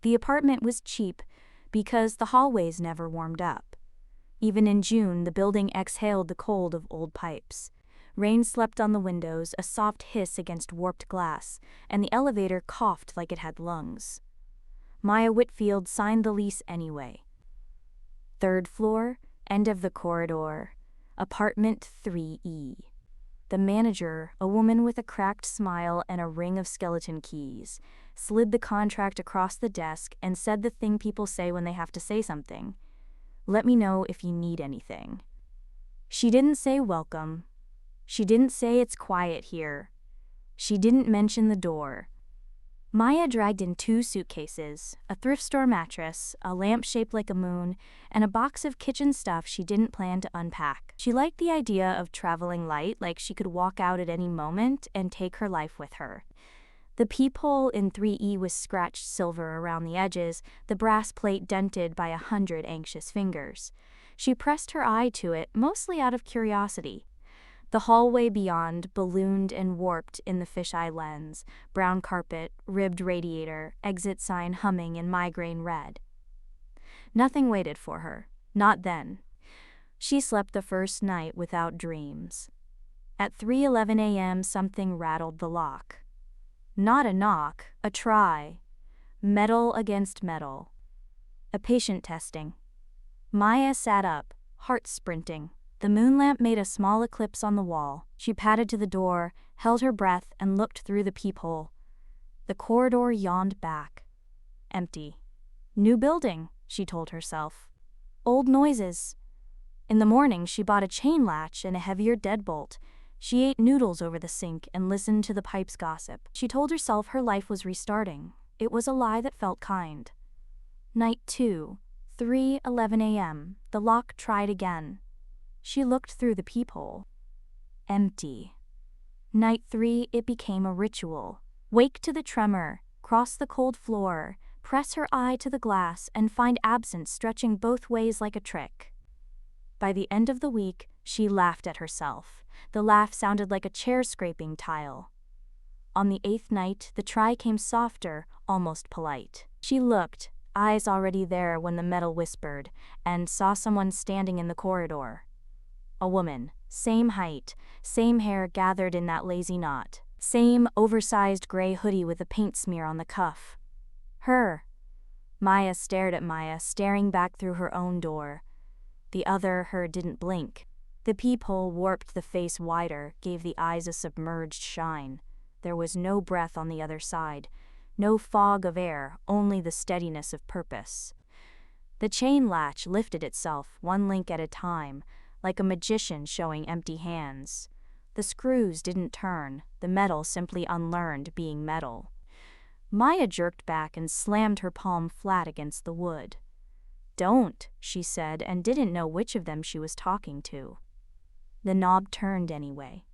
The apartment was cheap because the hallways never warmed up. Even in June, the building exhaled the cold of old pipes. Rain slept on the windows, a soft hiss against warped glass, and the elevator coughed like it had lungs. Maya Whitfield signed the lease anyway. 3rd floor, end of the corridor, apartment 3E. The manager, a woman with a cracked smile and a ring of skeleton keys, slid the contract across the desk and said the thing people say when they have to say something. "Let me know if you need anything." She didn't say welcome. She didn't say it's quiet here. She didn't mention the door. Maya dragged in 2 suitcases, a thrift store mattress, a lamp shaped like a moon, and a box of kitchen stuff she didn't plan to unpack. She liked the idea of traveling light, like she could walk out at any moment and take her life with her. The peephole in 3E was scratched silver around the edges, the brass plate dented by 100 anxious fingers. She pressed her eye to it, mostly out of curiosity. The hallway beyond ballooned and warped in the fisheye lens, brown carpet, ribbed radiator, exit sign humming in migraine red. Nothing waited for her, not then. She slept the first night without dreams. At 3:11 a.m. something rattled the lock. Not a knock, a try. Metal against metal. A patient testing. Maya sat up, heart sprinting. The moon lamp made a small eclipse on the wall. She padded to the door, held her breath, and looked through the peephole. The corridor yawned back. Empty. New building, she told herself. Old noises. In the morning, she bought a chain latch and a heavier deadbolt. She ate noodles over the sink and listened to the pipes gossip. She told herself her life was restarting. It was a lie that felt kind. Night 2, 3:11 a.m. The lock tried again. She looked through the peephole. Empty. Night 3, it became a ritual. Wake to the tremor, cross the cold floor, press her eye to the glass, and find absence stretching both ways like a trick. By the end of the week, she laughed at herself. The laugh sounded like a chair scraping tile. On the 8th night, the try came softer, almost polite. She looked, eyes already there when the metal whispered, and saw someone standing in the corridor. A woman, same height, same hair gathered in that lazy knot, same oversized gray hoodie with a paint smear on the cuff. Her. Maya stared at Maya, staring back through her own door. The other her didn't blink. The peephole warped the face wider, gave the eyes a submerged shine. There was no breath on the other side, no fog of air, only the steadiness of purpose. The chain latch lifted itself, one link at a time, like a magician showing empty hands. The screws didn't turn, the metal simply unlearned being metal. Maya jerked back and slammed her palm flat against the wood. "Don't," she said, and didn't know which of them she was talking to. The knob turned anyway.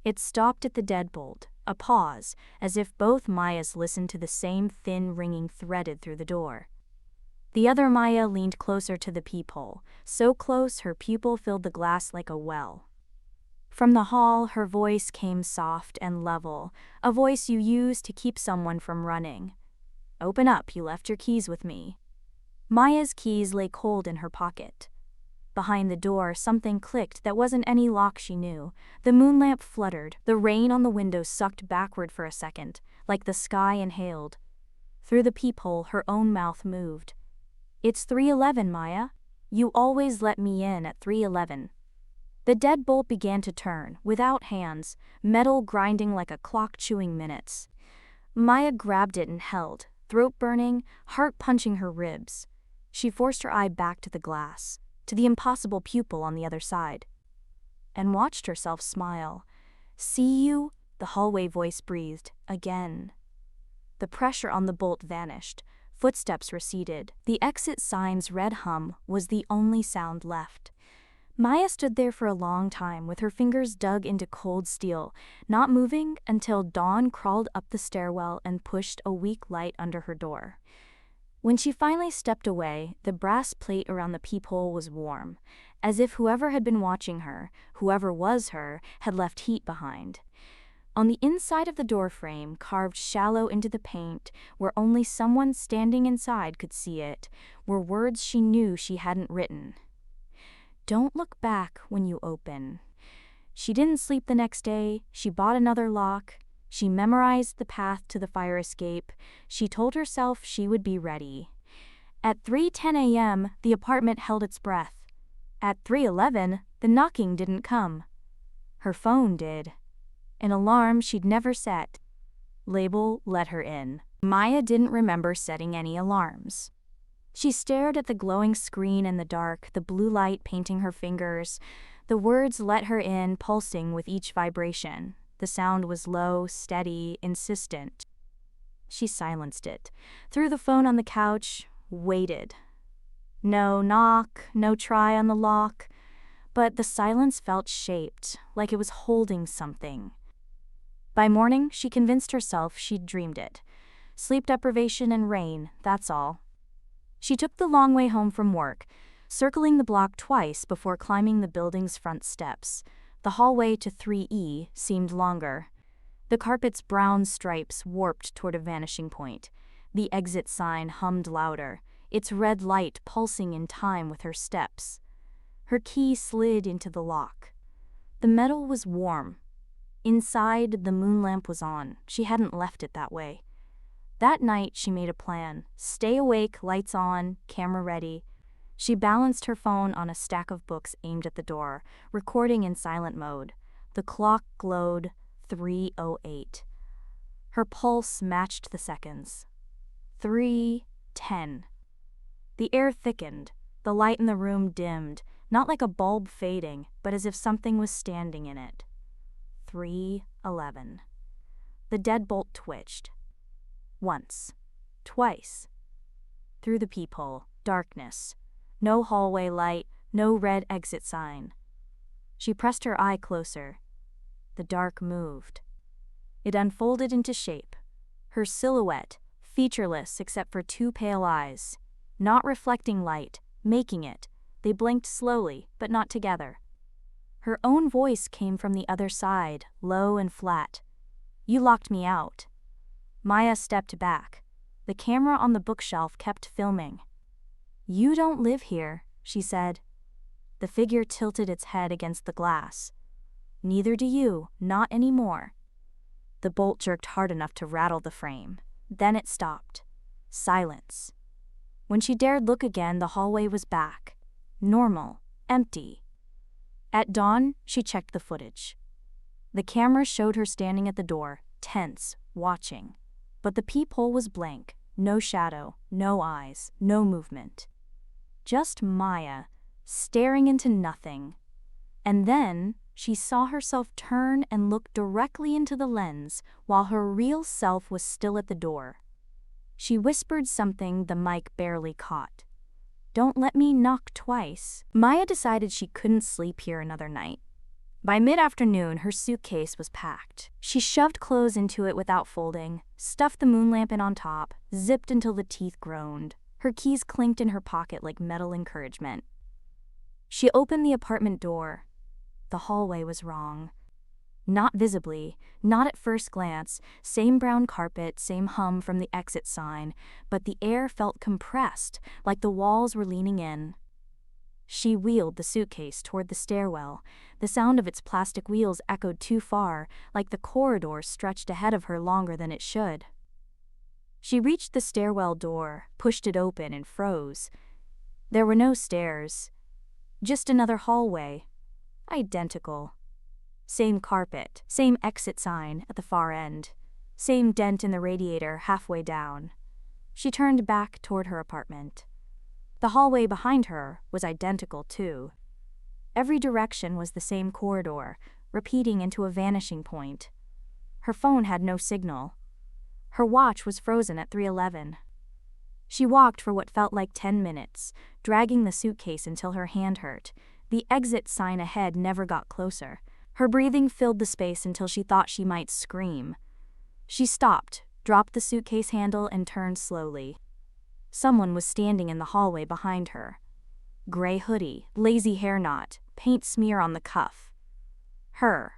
It stopped at the deadbolt, a pause, as if both Mayas listened to the same thin ringing threaded through the door. The other Maya leaned closer to the peephole, so close her pupil filled the glass like a well. From the hall, her voice came soft and level, a voice you use to keep someone from running. "Open up, you left your keys with me." Maya's keys lay cold in her pocket. Behind the door, something clicked that wasn't any lock she knew. The moonlamp fluttered, the rain on the window sucked backward for a second, like the sky inhaled. Through the peephole, her own mouth moved. "It's 3:11, Maya. You always let me in at 3:11. The deadbolt began to turn, without hands, metal grinding like a clock chewing minutes. Maya grabbed it and held, throat burning, heart punching her ribs. She forced her eye back to the glass, to the impossible pupil on the other side, and watched herself smile. "See you?" the hallway voice breathed, again. The pressure on the bolt vanished. Footsteps receded. The exit sign's red hum was the only sound left. Maya stood there for a long time with her fingers dug into cold steel, not moving until dawn crawled up the stairwell and pushed a weak light under her door. When she finally stepped away, the brass plate around the peephole was warm, as if whoever had been watching her, whoever was her, had left heat behind. On the inside of the doorframe, carved shallow into the paint, where only someone standing inside could see it, were words she knew she hadn't written. "Don't look back when you open." She didn't sleep the next day. She bought another lock. She memorized the path to the fire escape. She told herself she would be ready. At 3:10 a.m., the apartment held its breath. At 3:11, the knocking didn't come. Her phone did. An alarm she'd never set. Label let her in. Maya didn't remember setting any alarms. She stared at the glowing screen in the dark, the blue light painting her fingers. The words let her in, pulsing with each vibration. The sound was low, steady, insistent. She silenced it, threw the phone on the couch, waited. No knock, no try on the lock, but the silence felt shaped, like it was holding something. By morning, she convinced herself she'd dreamed it. Sleep deprivation and rain, that's all. She took the long way home from work, circling the block twice before climbing the building's front steps. The hallway to 3E seemed longer. The carpet's brown stripes warped toward a vanishing point. The exit sign hummed louder, its red light pulsing in time with her steps. Her key slid into the lock. The metal was warm. Inside, the moon lamp was on. She hadn't left it that way. That night, she made a plan. Stay awake, lights on, camera ready. She balanced her phone on a stack of books aimed at the door, recording in silent mode. The clock glowed 3:08. Her pulse matched the seconds. 3:10. The air thickened. The light in the room dimmed, not like a bulb fading, but as if something was standing in it. 3:11. The deadbolt twitched. Once. Twice. Through the peephole, darkness. No hallway light, no red exit sign. She pressed her eye closer. The dark moved. It unfolded into shape. Her silhouette, featureless except for two pale eyes. Not reflecting light, making it. They blinked slowly, but not together. Her own voice came from the other side, low and flat. "You locked me out." Maya stepped back. The camera on the bookshelf kept filming. "You don't live here," she said. The figure tilted its head against the glass. "Neither do you, not anymore." The bolt jerked hard enough to rattle the frame. Then it stopped. Silence. When she dared look again, the hallway was back. Normal. Empty. At dawn, she checked the footage. The camera showed her standing at the door, tense, watching. But the peephole was blank. No shadow, no eyes, no movement. Just Maya, staring into nothing. And then she saw herself turn and look directly into the lens while her real self was still at the door. She whispered something the mic barely caught. "Don't let me knock twice." Maya decided she couldn't sleep here another night. By mid-afternoon, her suitcase was packed. She shoved clothes into it without folding, stuffed the moon lamp in on top, zipped until the teeth groaned. Her keys clinked in her pocket like metal encouragement. She opened the apartment door. The hallway was wrong. Not visibly, not at first glance, same brown carpet, same hum from the exit sign, but the air felt compressed, like the walls were leaning in. She wheeled the suitcase toward the stairwell. The sound of its plastic wheels echoed too far, like the corridor stretched ahead of her longer than it should. She reached the stairwell door, pushed it open, and froze. There were no stairs. Just another hallway. Identical. Same carpet, same exit sign at the far end, same dent in the radiator halfway down. She turned back toward her apartment. The hallway behind her was identical too. Every direction was the same corridor, repeating into a vanishing point. Her phone had no signal. Her watch was frozen at 3:11. She walked for what felt like 10 minutes, dragging the suitcase until her hand hurt. The exit sign ahead never got closer. Her breathing filled the space until she thought she might scream. She stopped, dropped the suitcase handle, and turned slowly. Someone was standing in the hallway behind her. Gray hoodie, lazy hair knot, paint smear on the cuff. Her.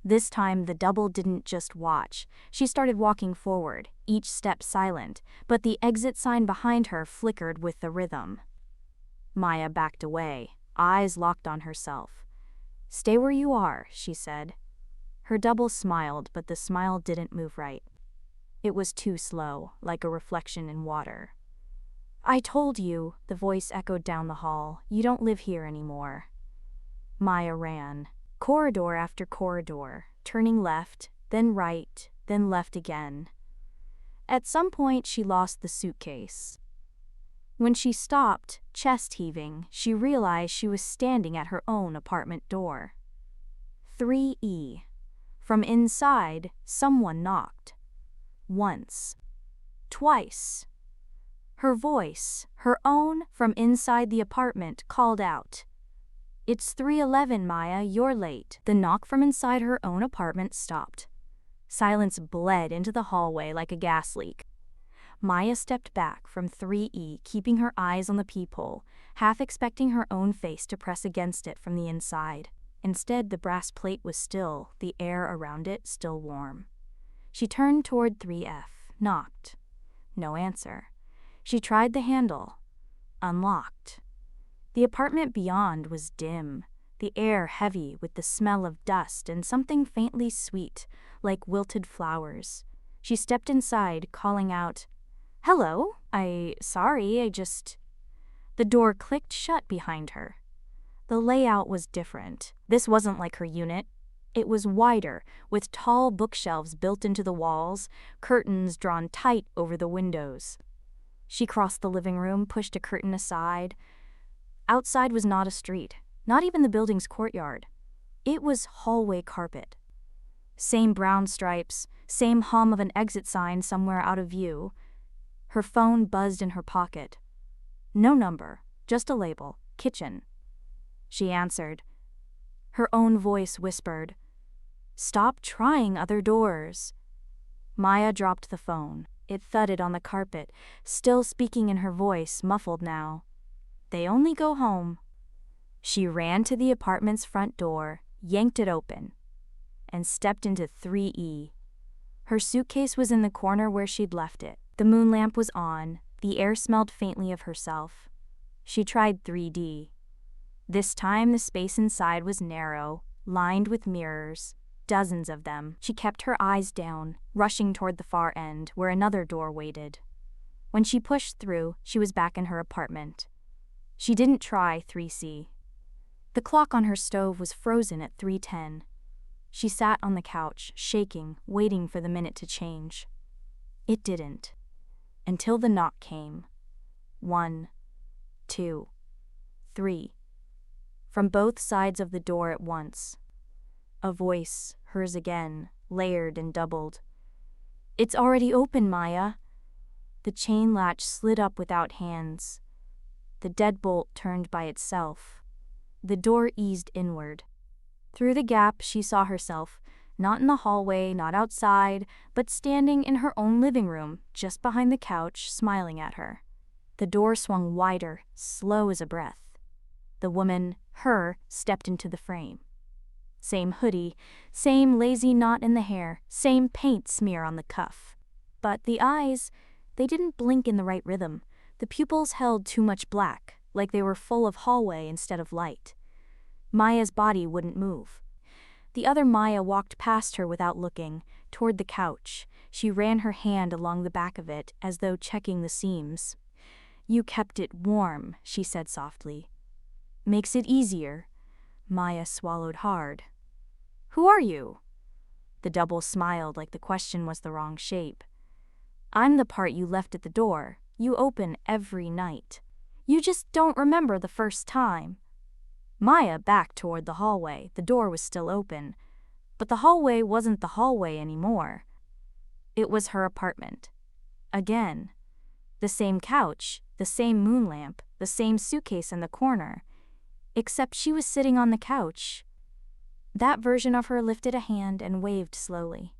This time the double didn't just watch. She started walking forward, each step silent, but the exit sign behind her flickered with the rhythm. Maya backed away, eyes locked on herself. "Stay where you are," she said. Her double smiled, but the smile didn't move right. It was too slow, like a reflection in water. "I told you," the voice echoed down the hall, "you don't live here anymore." Maya ran. Corridor after corridor, turning left, then right, then left again. At some point, she lost the suitcase. When she stopped, chest heaving, she realized she was standing at her own apartment door. 3E. From inside, someone knocked. Once. Twice. Her voice, her own, from inside the apartment, called out. "It's 3:11, Maya, you're late." The knock from inside her own apartment stopped. Silence bled into the hallway like a gas leak. Maya stepped back from 3E, keeping her eyes on the peephole, half expecting her own face to press against it from the inside. Instead, the brass plate was still, the air around it still warm. She turned toward 3F, knocked. No answer. She tried the handle. Unlocked. The apartment beyond was dim, the air heavy with the smell of dust and something faintly sweet, like wilted flowers. She stepped inside, calling out, "Hello, sorry, I just..." The door clicked shut behind her. The layout was different. This wasn't like her unit. It was wider, with tall bookshelves built into the walls, curtains drawn tight over the windows. She crossed the living room, pushed a curtain aside. Outside was not a street, not even the building's courtyard. It was hallway carpet. Same brown stripes, same hum of an exit sign somewhere out of view. Her phone buzzed in her pocket. No number, just a label, kitchen. She answered. Her own voice whispered, "Stop trying other doors." Maya dropped the phone. It thudded on the carpet, still speaking in her voice, muffled now. "They only go home." She ran to the apartment's front door, yanked it open, and stepped into 3E. Her suitcase was in the corner where she'd left it. The moon lamp was on, the air smelled faintly of herself. She tried 3D. This time the space inside was narrow, lined with mirrors, dozens of them. She kept her eyes down, rushing toward the far end, where another door waited. When she pushed through, she was back in her apartment. She didn't try 3C. The clock on her stove was frozen at 3:10. She sat on the couch, shaking, waiting for the minute to change. It didn't. Until the knock came. 1, 2, 3. From both sides of the door at once. A voice, hers again, layered and doubled. "It's already open, Maya." The chain latch slid up without hands. The deadbolt turned by itself. The door eased inward. Through the gap, she saw herself, not in the hallway, not outside, but standing in her own living room, just behind the couch, smiling at her. The door swung wider, slow as a breath. The woman, her, stepped into the frame. Same hoodie, same lazy knot in the hair, same paint smear on the cuff. But the eyes, they didn't blink in the right rhythm. The pupils held too much black, like they were full of hallway instead of light. Maya's body wouldn't move. The other Maya walked past her without looking, toward the couch. She ran her hand along the back of it, as though checking the seams. "You kept it warm," she said softly. "Makes it easier." Maya swallowed hard. "Who are you?" The double smiled like the question was the wrong shape. "I'm the part you left at the door. You open every night. You just don't remember the first time." Maya backed toward the hallway. The door was still open. But the hallway wasn't the hallway anymore. It was her apartment. Again. The same couch, the same moon lamp, the same suitcase in the corner. Except she was sitting on the couch. That version of her lifted a hand and waved slowly.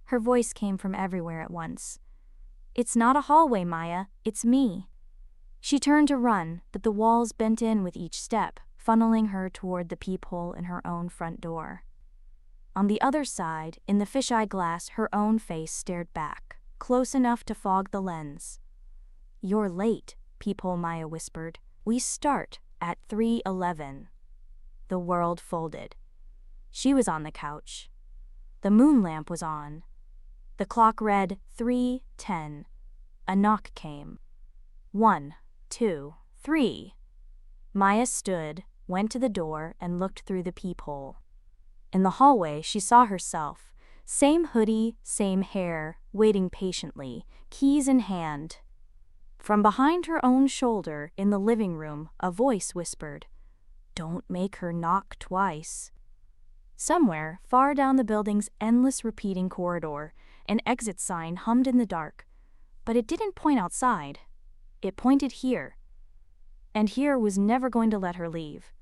Her voice came from everywhere at once. "It's not a hallway, Maya. It's me." She turned to run, but the walls bent in with each step, funneling her toward the peephole in her own front door. On the other side, in the fisheye glass, her own face stared back, close enough to fog the lens. "You're late," Peephole Maya whispered. "We start at 3:11. The world folded. She was on the couch. The moon lamp was on. The clock read 3:10. A knock came. 1, 2, 3. Maya stood, went to the door, and looked through the peephole. In the hallway, she saw herself. Same hoodie, same hair, waiting patiently, keys in hand. From behind her own shoulder, in the living room, a voice whispered, "Don't make her knock twice." Somewhere, far down the building's endless repeating corridor, an exit sign hummed in the dark. But it didn't point outside. It pointed here. And here was never going to let her leave.